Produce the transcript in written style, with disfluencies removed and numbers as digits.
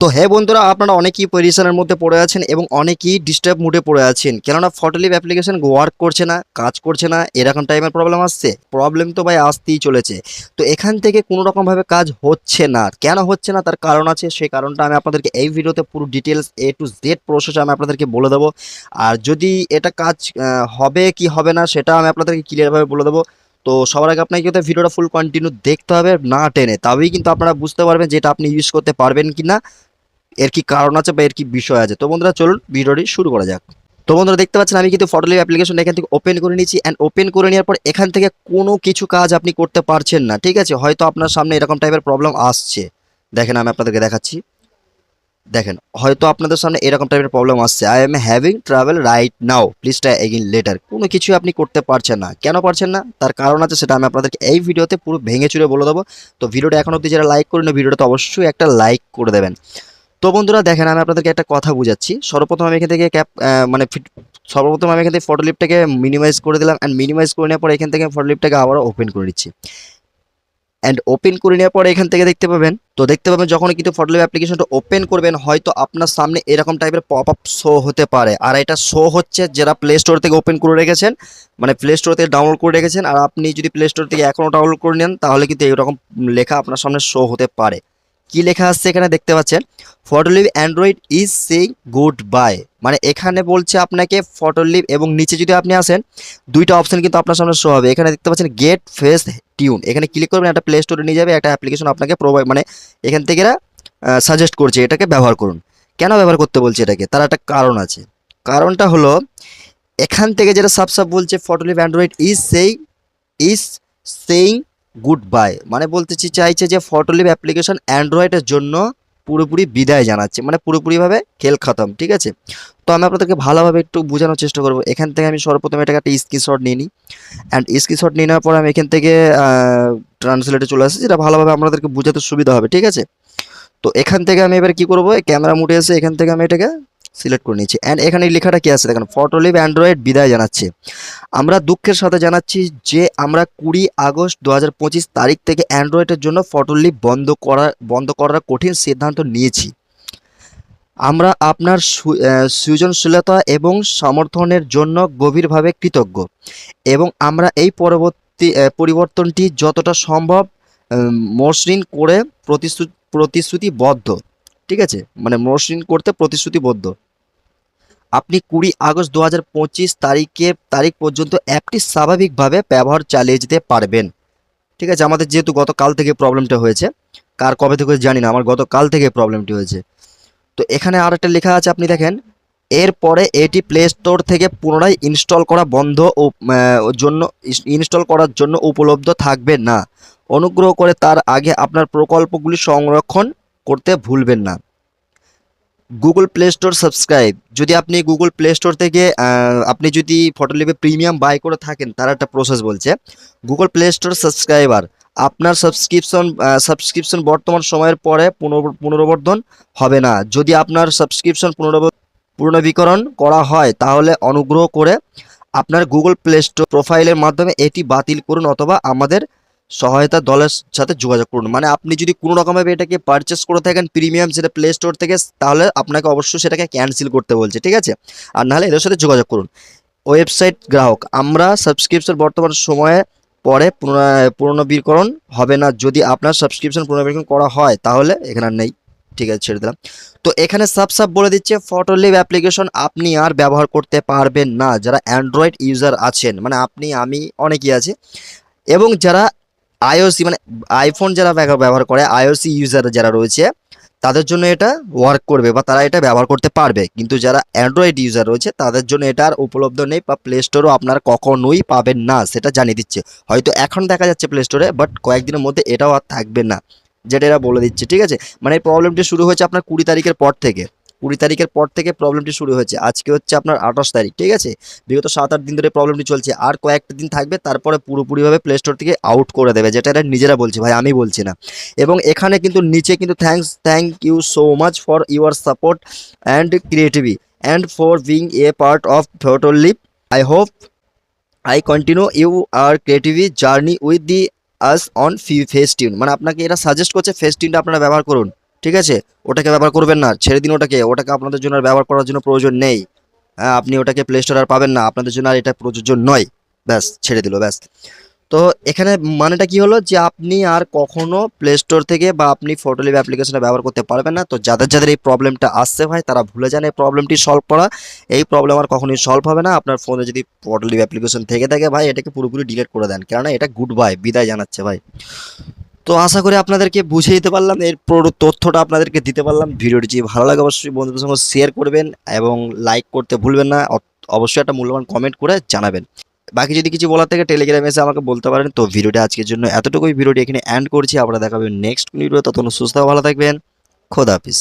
তো হ্যাঁ বন্ধুরা, আপনারা অনেকেই পজিশনের মধ্যে পড়ে আছেন এবং অনেকেই ডিস্টার্ব মুডে পড়ে আছেন, কেননা ফটোলিভ অ্যাপ্লিকেশন ওয়ার্ক করছে না, কাজ করছে না, এরকম টাইমের প্রবলেম আসছে। প্রবলেম তো ভাই আসতেই চলেছে। তো এখান থেকে কোনো রকমভাবে কাজ হচ্ছে না, কেন হচ্ছে না তার কারণ আছে। সেই কারণটা আমি আপনাদেরকে এই ভিডিওতে পুরো details A to Z process আমি আপনাদেরকে বলে দেবো। আর যদি এটা কাজ হবে কি হবে না সেটা আমি আপনাদেরকে ক্লিয়ারভাবে বলে দেবো। তো সবার আগে আপনাকে কিন্তু ভিডিওটা ফুল কন্টিনিউ দেখতে হবে, না টেনে, তবেই কিন্তু আপনারা বুঝতে পারবেন যে এটা আপনি ইউজ করতে পারবেন কি না, এর কি কারণ আছে বা এর কি বিষয় আছে। তো বন্ধুরা চলুন ভিডিওটি শুরু করা যাক। তো বন্ধুরা দেখতে পাচ্ছেন আমি কিন্তু ফটোলিভ অ্যাপ্লিকেশন এখান থেকে ওপেন করে নিয়েছি, অ্যান্ড ওপেন করে নেওয়ার পর এখান থেকে কোনো কিছু কাজ আপনি করতে পারছেন না। ঠিক আছে, হয়তো আপনার সামনে এরকম টাইপের প্রবলেম আসছে। দেখেন আমি আপনাদেরকে দেখাচ্ছি। দেখেন হয়তো আপনাদের সামনে এরকম টাইপের প্রবলেম আসছে, I am having travel right now, please try again later. কোনো কিছু আপনি করতে পারছেন না, কেন পারছেন না তার কারণ আছে, সেটা আমি আপনাদেরকে এই ভিডিওতে পুরো ভেঙে চুরে বলে দেবো। তো ভিডিওটা এখন অবধি যারা লাইক করেন, ভিডিওটা তো অবশ্যই একটা লাইক করে দেবেন। তো বন্ধুরা দেখেন আমি আপনাদেরকে একটা কথা বুঝাচ্ছি। সর্বপ্রথম আমি এখান থেকে সর্বপ্রথম আমি এখান থেকে ফটোলিপটাকে মিনিমাইজ করে দিলাম, অ্যান্ড মিনিমাইজ করে নেওয়ার পর এখান থেকে ফটোলিপটাকে আবারও ওপেন করে নিচ্ছি। অ্যান্ড ওপেন করে নেওয়ার পরে এখান থেকে দেখতে পাবেন যখন কিন্তু ফটোলিপ অ্যাপ্লিকেশনটা ওপেন করবেন, হয়তো আপনার সামনে এরকম টাইপের পপ আপ শো হতে পারে। আর এটা শো হচ্ছে যারা প্লে স্টোর থেকে ওপেন করে রেখেছেন, মানে প্লে স্টোর থেকে ডাউনলোড করে রেখেছেন। আর আপনি যদি প্লে স্টোর থেকে এখনও ডাউনলোড করে নেন তাহলে কিন্তু এরকম লেখা আপনার সামনে শো হতে পারে। কি লেখা আসছে এখানে দেখতে পাচ্ছেন, Photolive Android is saying goodbye. মানে এখানে বলছে আপনাকে ফটোলিভ, এবং নিচে যদি আপনি আসেন দুইটা অপশন কিন্তু আপনার সামনে শো হবে। এখানে দেখতে পাচ্ছেন গেট ফেস টিউন, এখানে ক্লিক করবেন, একটা প্লে স্টোরে নিয়ে যাবে, একটা অ্যাপ্লিকেশন আপনাকে প্রোভাইড, মানে এখান থেকে এরা সাজেস্ট করছে এটাকে ব্যবহার করুন। কেন ব্যবহার করতে বলছে এটাকে, তার একটা কারণ আছে। কারণটা হলো এখান থেকে যেটা সাব বলছে Photolive Android is saying goodbye, মানে বলতে চাইছে যে ফটোলিভ অ্যাপ্লিকেশন অ্যান্ড্রয়েডের জন্য পুরোপুরি বিদায় জানাচ্ছে, মানে পুরোপুরিভাবে খেল খতম। ঠিক আছে, তো আমি আপনাদেরকে ভালোভাবে একটু বোঝানোর চেষ্টা করবো। এখান থেকে আমি সর্বপ্রথম এটাকে একটা স্ক্রিনশট নিয়ে নিই, অ্যান্ড স্ক্রিনশট নিয়ে নেওয়ার পর আমি এখান থেকে ট্রান্সলেটে চলে আসি, যেটা ভালোভাবে আপনাদেরকে বোঝাতে সুবিধা হবে। ঠিক আছে, তো এখান থেকে আমি এবার কি করবো, ক্যামেরা মুডে এসে এখান থেকে আমি এটাকে সিলেক্ট করে নিচ্ছি। অ্যান্ড এখানে এই লেখাটা কি আছে দেখেন, ফটোলিভ অ্যান্ড্রয়েড বিদায় জানাচ্ছে। আমরা দুঃখের সাথে জানাচ্ছি যে আমরা 20 আগস্ট 2025 তারিখ থেকে অ্যান্ড্রয়েডের জন্য ফটোলিভ বন্ধ করার কঠিন সিদ্ধান্ত নিয়েছি। আমরা আপনার সৃজনশীলতা এবং সমর্থনের জন্য গভীরভাবে কৃতজ্ঞ, এবং আমরা এই পরিবর্তনটি যতটা সম্ভব মসৃণ করে প্রতিশ্রুতিবদ্ধ। ঠিক আছে, মানে মসৃণ করতে প্রতিশ্রুতিবদ্ধ। আপনি 20 আগস্ট 2025 তারিখ পর্যন্ত অ্যাপটি স্বাভাবিকভাবে ব্যবহার চালিয়ে যেতে পারবেন। ঠিক আছে, আমাদের যেহেতু গতকাল থেকে প্রবলেমটা হয়েছে, কার কবে থেকে জানি না, আমার গতকাল থেকে প্রবলেমটি হয়েছে। তো এখানে আর একটা লেখা আছে, আপনি দেখেন, এরপরে এটি প্লে স্টোর থেকে পুনরায় ইনস্টল করার জন্য উপলব্ধ থাকবে না। অনুগ্রহ করে তার আগে আপনার প্রকল্পগুলি সংরক্ষণ করতে ভুলবেন না। গুগল প্লে স্টোর সাবস্ক্রাইব, যদি আপনি গুগল প্লে স্টোর থেকে আপনি যদি ফটোলিভে প্রিমিয়াম বাই করে থাকেন, তার একটা প্রসেস বলছে। গুগল প্লে স্টোর সাবস্ক্রাইবার, আপনার সাবস্ক্রিপশন বর্তমান সময়ের পরে পুনর্বর্ধন হবে না। যদি আপনার সাবস্ক্রিপশন পুনর্নবীকরণ করা হয় তাহলে অনুগ্রহ করে আপনার গুগল প্লে স্টোর প্রোফাইলের মাধ্যমে এটি বাতিল করুন অথবা আমাদের সহায়তা দলের সাথে যোগাযোগ করুন। মানে আপনি যদি কোনো রকমভাবে এটাকে পারচেস করে থাকেন প্রিমিয়াম সেটা প্লে স্টোর থেকে, তাহলে আপনাকে অবশ্যই সেটাকে ক্যান্সেল করতে বলছে। ঠিক আছে, আর নাহলে এদের সাথে যোগাযোগ করুন। ওয়েবসাইট গ্রাহক, আমরা সাবস্ক্রিপশন বর্তমান সময়ে পরে পুনর্নবীকরণ হবে না। যদি আপনার সাবস্ক্রিপশন পুনর্নবীকরণ করা হয় তাহলে এখানে আর নেই। ঠিক আছে, ছেড়ে দিলাম। তো এখানে সাব বলে দিচ্ছে ফটোলিভ অ্যাপ্লিকেশন আপনি আর ব্যবহার করতে পারবেন না যারা অ্যান্ড্রয়েড ইউজার আছেন, মানে আপনি, আমি, অনেকেই আছে। এবং যারা আইওসি, মানে আইফোন যারা ব্যবহার করে, আইওসি ইউজার যারা রয়েছে, তাদের জন্য এটা ওয়ার্ক করবে বা তারা এটা ব্যবহার করতে পারবে। কিন্তু যারা অ্যান্ড্রয়েড ইউজার রয়েছে তাদের জন্য এটা আর উপলব্ধ নেই, বা প্লে স্টোরও আপনারা কখনোই পাবেন না, সেটা জানিয়ে দিচ্ছে। হয়তো এখন দেখা যাচ্ছে প্লে স্টোরে, বাট কয়েকদিনের মধ্যে এটাও আর থাকবে না, যেটা এরা বলে দিচ্ছে। ঠিক আছে, মানে এই প্রবলেমটি শুরু হয়েছে আপনার 20 তারিখের পর থেকে। 20 তারিখের পর থেকে প্রবলেমটি শুরু হয়েছে, আজকে হচ্ছে আপনার 28 তারিখ। ঠিক আছে, বিগত 7-8 দিন ধরে প্রবলেমটি চলছে, আর কয়েকটা দিন থাকবে, তারপরে পুরোপুরিভাবে প্লে স্টোর থেকে আউট করে দেবে, যেটা এরা নিজেরা বলছে, ভাই আমি বলছি না। এবং এখানে কিন্তু নিচে কিন্তু thank you so much for your support and creativity and for being a part of Photolive. I hope I continue you are creative journey with the us on Festune. মানে আপনাকে এরা সাজেস্ট করছে ফেস্টিউনটা আপনারা ব্যবহার করুন। ঠিক আছে? ওটাকে ব্যবহার করবেন না, ছেড়ে দিন ওটাকে। ওটাকে আপনাদের জন্য আর ব্যবহার করার জন্য প্রয়োজন নেই। হ্যাঁ, আপনি ওটাকে প্লে স্টোরে আর পাবেন না, আপনাদের জন্য আর এটা প্রযোজ্য নয়। ব্যাস, ছেড়ে দিল, ব্যাস। তো এখানে মানেটা কি হলো যে আপনি আর কখনো প্লে স্টোর থেকে বা আপনি ফটোলিভ অ্যাপ্লিকেশনটা ব্যবহার করতে পারবেন না। তো যাদের যাদের এই প্রবলেমটা আসছে ভাই, তারা ভুলে যান এই প্রবলেমটি সলভ করা। এই প্রবলেম আর কখনোই সলভ হবে না। আপনার ফোনে যদি ফটোলিভ অ্যাপ্লিকেশন থেকে থাকে ভাই, এটাকে পুরোপুরি ডিলিট করে দেন, কেননা এটা গুড বাই, বিদায় জানাচ্ছে ভাই। তো আশা করি আপনাদেরকে বুঝিয়ে দিতে পারলাম, এর পুরো তথ্যটা আপনাদেরকে দিতে পারলাম। ভিডিওটি যদি ভালো লাগে অবশ্যই বন্ধুদের সঙ্গে শেয়ার করবেন এবং লাইক করতে ভুলবেন না। অবশ্যই একটা মূল্যবান কমেন্ট করে জানাবেন। বাকি যদি কিছু বলার থাকে টেলিগ্রামে এসে আমাকে বলতে পারেন। তো ভিডিওটা আজকের জন্য এতটুকুই, ভিডিওটি এখানে এন্ড করছি। আপনারা দেখাবেন নেক্সট ভিডিও, ততক্ষণ সুস্থ ভালো থাকবেন। খোদা হাফিজ।